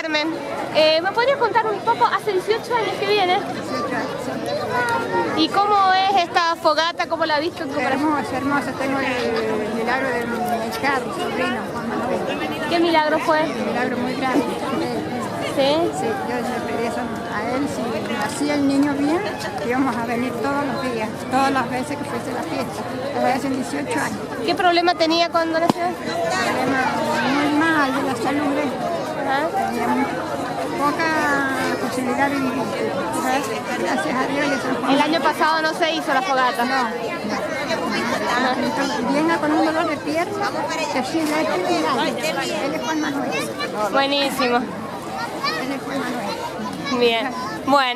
Carmen. ¿Me podrías contar un poco, hace 18 años que viene? 18 años. ¿Y cómo es esta fogata? ¿Cómo la has visto? Hermosa, hermosa. Tengo el milagro de mi hijado, sobrino, Juan Manuel. ¿Qué milagro fue? Un milagro muy grande. ¿Sí? Sí, yo le pedí eso a él, si nacía el niño bien, íbamos a venir todos los días, todas las veces que fuese la fiesta. Hace 18 años. ¿Qué problema tenía cuando nació? Problema muy mal de la salud de él. Ajá. Tenía poca posibilidad de vivir. Gracias a Dios y a San Juan. El año pasado no se hizo la fogata. No. Entonces, venga con un dolor de pierna, que sí, él es Juan Manuel. Buenísimo. Él es Juan Manuel. Bien. Bueno.